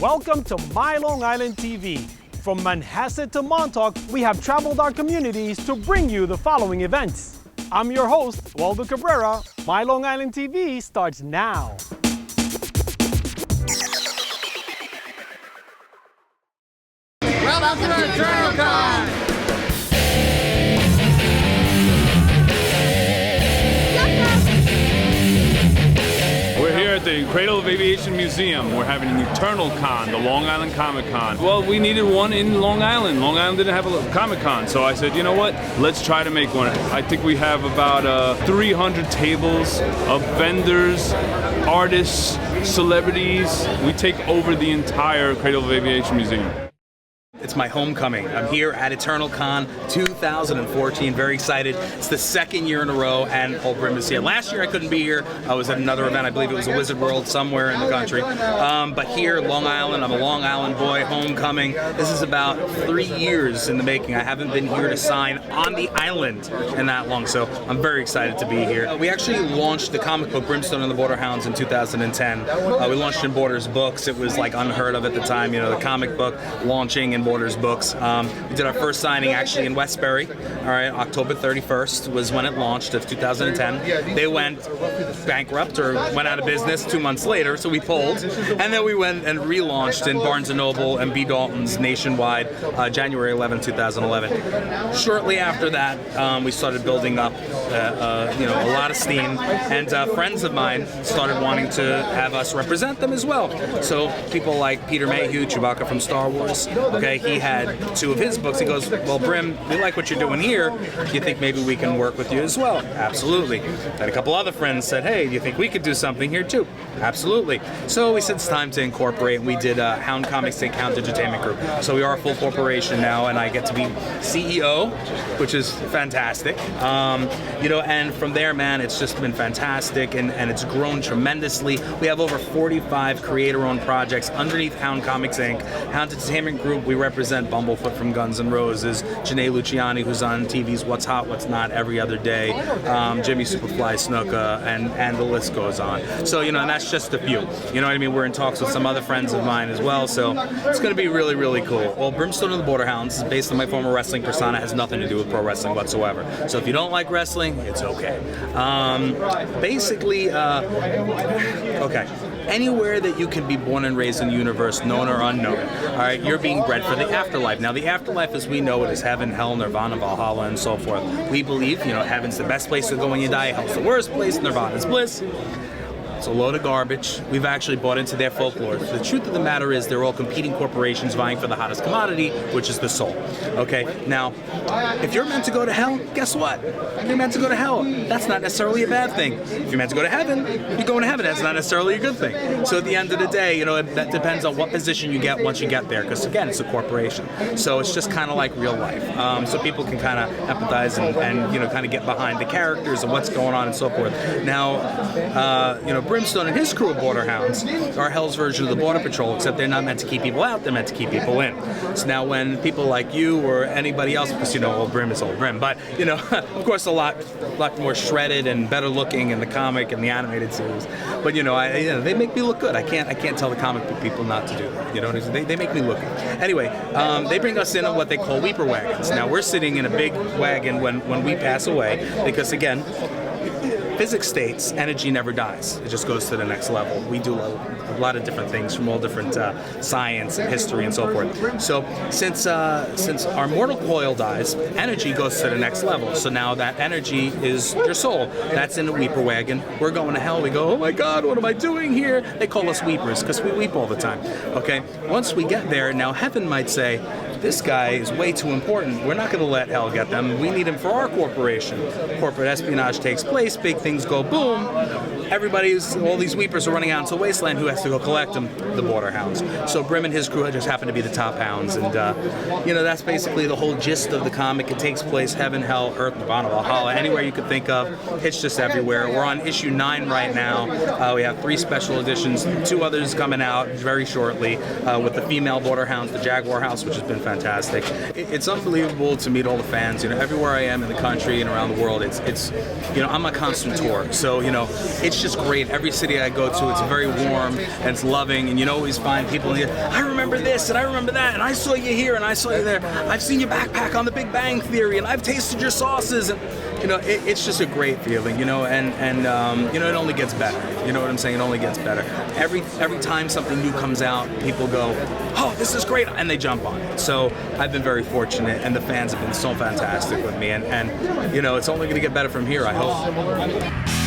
Welcome to My Long Island TV. From Manhasset to Montauk, we have traveled our communities to bring you the following events. I'm your host, Waldo Cabrera. My Long Island TV starts now. Welcome to JournalCon! We're here at the Cradle of Aviation Museum. We're having an Eternal Con, the Long Island Comic Con. Well, we needed one in Long Island. Long Island didn't have a Comic Con, so I said, you know what? Let's try to make one. I think we have about 300 tables of vendors, artists, celebrities. We take over the entire Cradle of Aviation Museum. It's my homecoming. I'm here at Eternal Con 2014. Very excited. It's the second year in a row, and Old Brim is here. Last year I couldn't be here. I was at another event. I believe it was a Wizard World somewhere in the country. But here, Long Island, I'm a Long Island boy, homecoming. This is about 3 years in the making. I haven't been here to sign on the island in that long, so I'm very excited to be here. We actually launched the comic book Brimstone and the Borderhounds in 2010. We launched in Borders Books. It was like unheard of at the time, you know, the comic book launching in Borders Books. We did our first signing actually in Westbury. All right, October 31st was when it launched of 2010. They went bankrupt or went out of business 2 months later, so we pulled, and then we went and relaunched in Barnes & Noble and B. Dalton's nationwide January 11, 2011. Shortly after that, we started building up a lot of steam, and friends of mine started wanting to have us represent them as well. So people like Peter Mayhew, Chewbacca from Star Wars, okay, he had 2 of his books. He goes, well, Brim, we like what you're doing here. Do you think maybe we can work with you as well? Absolutely. And a couple other friends said, hey, do you think we could do something here too? Absolutely. So we said it's time to incorporate, and we did Hound Comics and Hound Entertainment Group. So we are a full corporation now, and I get to be CEO, which is fantastic. And from there, man, it's just been fantastic, and it's grown tremendously. We have over 45 creator-owned projects underneath Hound Comics Inc. Hound Entertainment Group, we represent Bumblefoot from Guns N' Roses, Janae Luciani, who's on TV's What's Hot, What's Not every other day, Jimmy Superfly Snuka, and the list goes on. So, and that's just a few. You know what I mean? We're in talks with some other friends of mine as well, so it's going to be really, really cool. Well, Brimstone and the Borderhounds is based on my former wrestling persona, has nothing to do with pro wrestling whatsoever. So if you don't like wrestling, it's okay. Okay. Anywhere that you can be born and raised in the universe, known or unknown, all right, you're being bred for the afterlife. Now, the afterlife as we know it is heaven, hell, nirvana, Valhalla, and so forth. We believe, heaven's the best place to go when you die, hell's the worst place, nirvana's bliss. It's a load of garbage. We've actually bought into their folklore. The truth of the matter is they're all competing corporations vying for the hottest commodity, which is the soul. Okay, now, if you're meant to go to hell, guess what? You're meant to go to hell. That's not necessarily a bad thing. If you're meant to go to heaven, you're going to heaven. That's not necessarily a good thing. So at the end of the day, that depends on what position you get once you get there, because again, it's a corporation. So it's just kind of like real life. So people can kind of empathize and kind of get behind the characters and what's going on and so forth. Now, Brimstone and his crew of Borderhounds are Hell's version of the Border Patrol, except they're not meant to keep people out, they're meant to keep people in. So now when people like you or anybody else, because Old Brim is Old Brim, but of course a lot more shredded and better looking in the comic and the animated series. But they make me look good. I can't tell the comic book people not to do that. They make me look good. Anyway, they bring us in on what they call weeper wagons. Now we're sitting in a big wagon when we pass away, because again, physics states energy never dies. It just goes to the next level. We do a lot of different things from all different science and history and so forth. So since our mortal coil dies, energy goes to the next level. So now that energy is your soul. That's in the weeper wagon. We're going to hell. We go, oh my God, what am I doing here? They call us weepers because we weep all the time. Okay. Once we get there, now heaven might say, this guy is way too important. We're not going to let hell get them. We need him for our corporation. Corporate espionage takes place. Big things go boom. All these weepers are running out into wasteland. Who has to go collect them? The Borderhounds. So Brim and his crew just happen to be the top hounds. And, that's basically the whole gist of the comic. It takes place heaven, hell, earth, nirvana, Valhalla, anywhere you could think of. It's just everywhere. We're on issue 9 right now. We have 3 special editions, 2 others coming out very shortly with the female Borderhounds, the Jaguar House, which has been fantastic. It's unbelievable to meet all the fans. Everywhere I am in the country and around the world, it's I'm a constant tour. So it's just great. Every city I go to, it's very warm and it's loving, and you always find people in here. I remember this and I remember that, and I saw you here and I saw you there. I've seen your backpack on The Big Bang Theory, and I've tasted your sauces, and it's just a great feeling, and it only gets better. You know what I'm saying? It only gets better. Every time something new comes out, people go, "Oh, this is great," and they jump on it. So I've been very fortunate, and the fans have been so fantastic with me, and it's only going to get better from here, I hope.